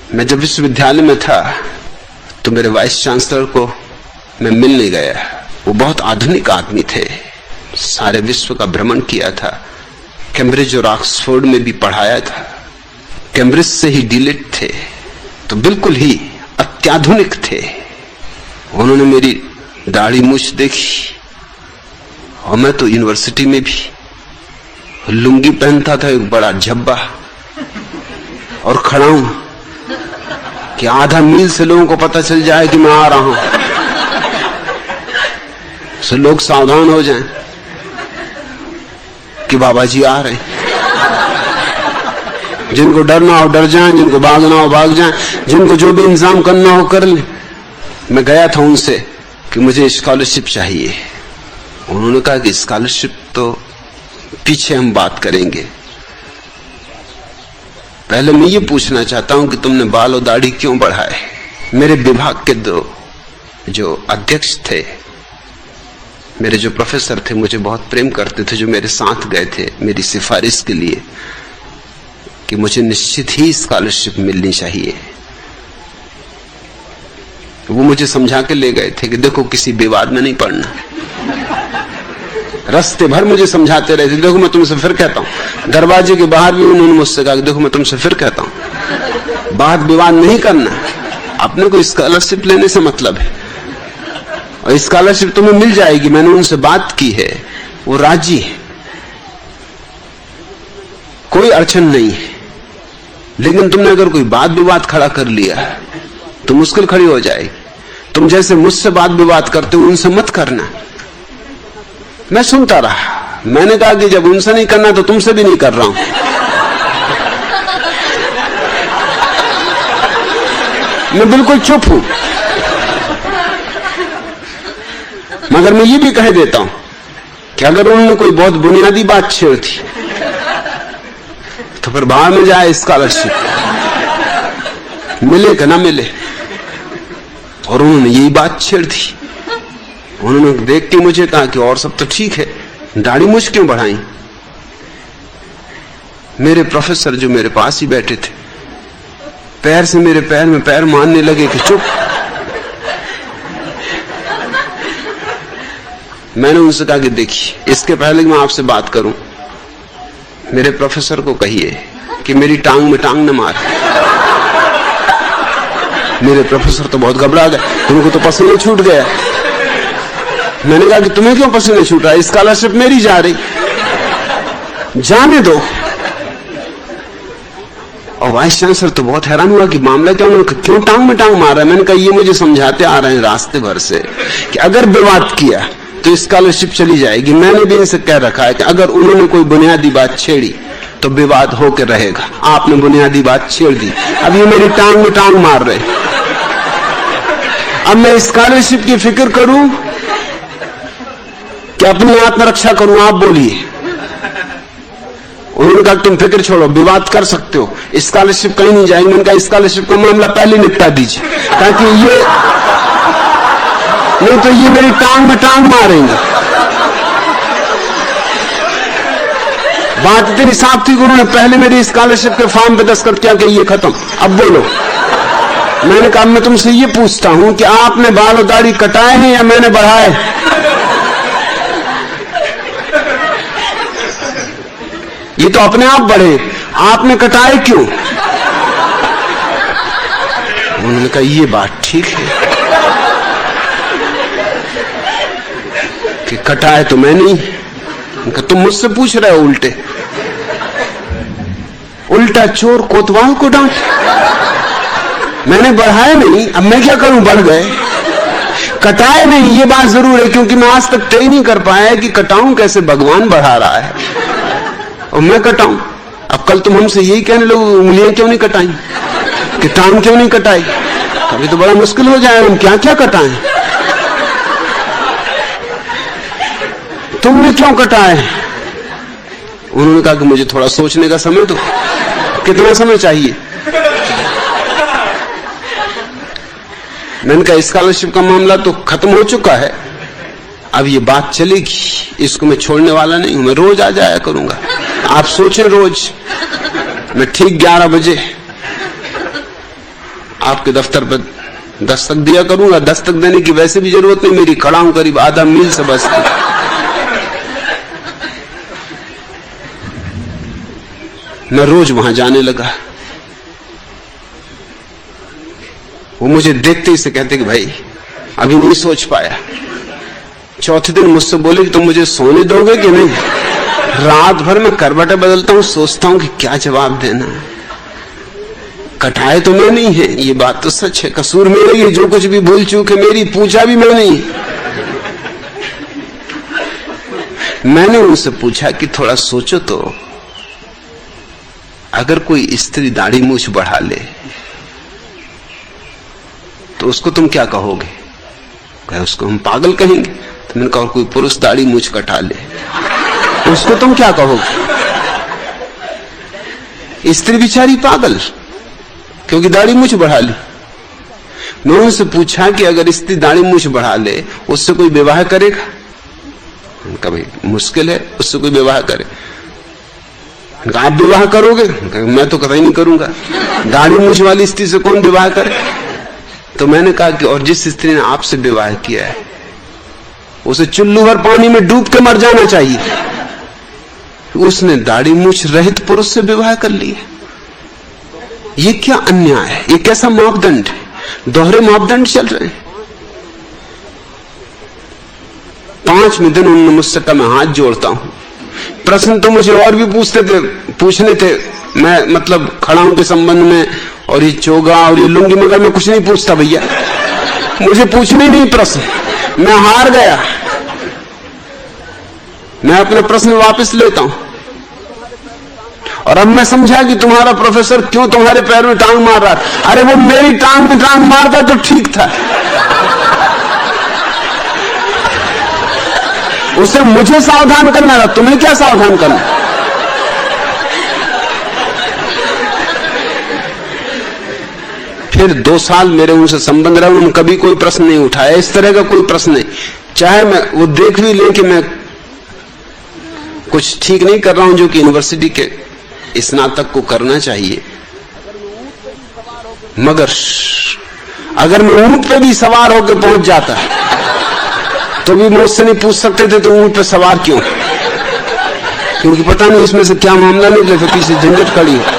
मैं जब विश्वविद्यालय में था तो मेरे वाइस चांसलर को मैं मिलने गया। वो बहुत आधुनिक आदमी थे, सारे विश्व का भ्रमण किया था, कैम्ब्रिज और ऑक्सफोर्ड में भी पढ़ाया था, कैम्ब्रिज से ही डीलिट थे, तो बिल्कुल ही अत्याधुनिक थे। उन्होंने मेरी दाढ़ी मूछ देखी और मैं तो यूनिवर्सिटी में भी लुंगी पहनता था, एक बड़ा झब्बा, और खड़ा हूं कि आधा मील से लोगों को पता चल जाए कि मैं आ रहा हूं, तो लोग सावधान हो जाएं कि बाबा जी आ रहे हैं। जिनको डरना हो डर जाएं, जिनको भागना हो भाग जाएं, जिनको जो भी इंतजाम करना हो कर ले। मैं गया था उनसे कि मुझे स्कॉलरशिप चाहिए। उन्होंने कहा कि स्कॉलरशिप तो पीछे हम बात करेंगे, पहले मैं ये पूछना चाहता हूं कि तुमने बाल और दाढ़ी क्यों बढ़ाए। मेरे विभाग के दो जो अध्यक्ष थे, मेरे जो प्रोफेसर थे, मुझे बहुत प्रेम करते थे, जो मेरे साथ गए थे मेरी सिफारिश के लिए कि मुझे निश्चित ही स्कॉलरशिप मिलनी चाहिए। वो मुझे समझा के ले गए थे कि देखो किसी विवाद में नहीं पड़ना। रास्ते भर मुझे समझाते रहे थे, देखो मैं तुमसे फिर कहता हूं। दरवाजे के बाहर भी उन्होंने मुझसे कहा, देखो मैं तुमसे फिर कहता हूं, बात विवाद नहीं करना, अपने को स्कॉलरशिप लेने से मतलब है, और स्कॉलरशिप तुम्हें मिल जाएगी। मैंने उनसे बात की है, वो राजी है, कोई अड़चन नहीं है। लेकिन तुमने अगर कोई बात विवाद खड़ा कर लिया तो मुश्किल खड़ी हो जाएगी। तुम जैसे मुझसे बात विवाद करते हो उनसे मत करना। मैं सुनता रहा, मैंने कहा कि जब उनसे नहीं करना तो तुमसे भी नहीं कर रहा हूं। मैं बिल्कुल चुप हूं, मगर मैं ये भी कह देता हूं कि अगर उन्होंने कोई बहुत बुनियादी बात छेड़ दी तो फिर बाहर में जाए स्कॉलरशिप, मिले कि ना मिले। और उन्होंने यही बात छेड़ दी। उन्होंने देख के मुझे कहा कि और सब तो ठीक है, दाढ़ी मूछ क्यों बढ़ाई। मेरे प्रोफेसर जो मेरे पास ही बैठे थे, पैर से मेरे पैर में पैर मारने लगे कि चुप। मैंने उनसे कहा कि देखिए, इसके पहले कि मैं आपसे बात करूं, मेरे प्रोफेसर को कहिए कि मेरी टांग में टांग न मार। मेरे प्रोफेसर तो बहुत घबरा गए, उनको तो पसीने छूट गया। मैंने कहा कि तुम्हें क्यों पसीने छूट रहा है, स्कॉलरशिप मेरी जा रही, जाने दो। और वाइस चांसलर तो बहुत हैरान हुआ कि मामला क्या, उन्होंने क्यों टांग में टांग मार रहा है। मैंने कहा ये मुझे समझाते आ रहे हैं रास्ते भर से कि अगर विवाद किया तो स्कॉलरशिप चली जाएगी। मैंने भी इनसे कह रखा है कि अगर उन्होंने कोई बुनियादी बात छेड़ी तो विवाद होकर रहेगा। आपने बुनियादी बात छेड़ दी, अब ये मेरी टांग में टांग मार रहे। अब मैं स्कॉलरशिप की फिक्र करूं कि अपनी आत्मरक्षा करूं, आप बोलिए। उन्होंने कहा तुम फिक्र छोड़ो, विवाद कर सकते हो, स्कॉलरशिप कहीं नहीं जाएगी। मैंने कहा स्कॉलरशिप का मामला पहले निपटा दीजिए, ताकि ये नहीं तो ये मेरी टांग में टांग मारेंगे। बात इतनी साफ थी कि उन्होंने पहले मेरी स्कॉलरशिप के फॉर्म पे दस्तखत किया कि ये खत्म, अब बोलो। मैंने कहा मैं तुमसे ये पूछता हूं कि आपने बाल और दाढ़ी कटाए हैं या मैंने बढ़ाए। ये तो अपने आप बढ़े, आपने कटाए क्यों। उन्होंने कहा ये बात ठीक है कि कटाए तो मैं नहीं। तुम मुझसे पूछ रहे हो उल्टे, उल्टा चोर कोतवाल को डांट। मैंने बढ़ाए नहीं, अब मैं क्या करूं, बढ़ गए। कटाए नहीं, ये बात जरूर है, क्योंकि मैं आज तक तय नहीं कर पाया कि कटाऊं कैसे। भगवान बढ़ा रहा है और मैं कटाऊं। अब कल तुम हमसे यही कहने लोग उंगलियां क्यों नहीं कटाई, कि टांग क्यों नहीं कटाई, अभी तो बड़ा मुश्किल हो जाए, हम क्या क्या कटाएं। तुमने क्यों कटाए। उन्होंने कहा कि मुझे थोड़ा सोचने का समय दो। कितना समय चाहिए। मैंने कहा स्कॉलरशिप का मामला तो खत्म हो चुका है, अब ये बात चलेगी, इसको मैं छोड़ने वाला नहीं हूं, मैं रोज आ जाया करूंगा। आप सोचें रोज मैं ठीक 11 बजे आपके दफ्तर पर दस्तक दिया करूंगा। दस्तक देने की वैसे भी जरूरत नहीं, मेरी खड़ा हूं करीब आधा मील से बस। मैं रोज वहां जाने लगा। वो मुझे देखते ही से कहते कि भाई अभी नहीं सोच पाया। चौथे दिन मुझसे बोले कि तुम मुझे सोने दोगे कि नहीं। रात भर मैं करवटें बदलता हूं, सोचता हूं कि क्या जवाब देना है। कटाए तो मैं नहीं है, ये बात तो सच है, कसूर मेरा ही, जो कुछ भी भूल चूक है मेरी, पूछा भी मैं नहीं। मैंने उनसे पूछा कि थोड़ा सोचो तो, अगर कोई स्त्री दाढ़ी मूछ बढ़ा ले तो उसको तुम क्या कहोगे? कहे उसको हम पागल कहेंगे। तो मैंने कहा कोई पुरुष दाढ़ी मूछ कटा ले उसको तुम क्या कहोगे? स्त्री बेचारी पागल, क्योंकि दाढ़ी मूछ बढ़ा ली। मैं उनसे पूछा कि अगर स्त्री दाढ़ी मूछ बढ़ा ले उससे कोई विवाह करेगा? उनका भाई मुश्किल है उससे कोई विवाह करे। आप विवाह करोगे? मैं तो कतई नहीं करूंगा, दाढ़ी मूछ वाली स्त्री से कौन विवाह करे? तो मैंने कहा कि और जिस स्त्री ने आपसे विवाह किया है उसे चुल्लू भर पानी में डूब के मर जाना चाहिए। उसने दाढ़ी मूछ रहित पुरुष से विवाह कर लिया। ये क्या अन्याय है, ये कैसा मापदंड है? दोहरे मापदंड चल रहे हैं। 5वें दिन उन्होंने मुझसे कहा मैं हाथ जोड़ता हूं। प्रश्न तो मुझे और भी पूछने थे, मैं मतलब खड़ाऊ के संबंध में और ये चोगा और ये लुंगी, मगर मैं कुछ नहीं पूछता भैया, मुझे पूछने नहीं प्रश्न। मैं हार गया, मैं अपने प्रश्न वापस लेता हूं। और अब मैं समझा कि तुम्हारा प्रोफेसर क्यों तुम्हारे पैर में टांग मार रहा था। अरे वो मेरी टांग में टांग मारता तो ठीक था, उसे मुझे सावधान करना था, तुम्हें क्या सावधान करना? फिर 2 साल मेरे उनसे संबंध रहा, उन्होंने कभी कोई प्रश्न नहीं उठाया, इस तरह का कोई प्रश्न नहीं। चाहे मैं वो देख भी ले कि मैं कुछ ठीक नहीं कर रहा हूं जो कि यूनिवर्सिटी के स्नातक को करना चाहिए, मगर अगर मैं ऊंट पे भी सवार होकर पहुंच जाता तो भी मुझसे नहीं पूछ सकते थे तो ऊंट पे सवार क्यों, क्योंकि पता नहीं इसमें से क्या मामला निकले, तो पीछे झंझट खड़ी है।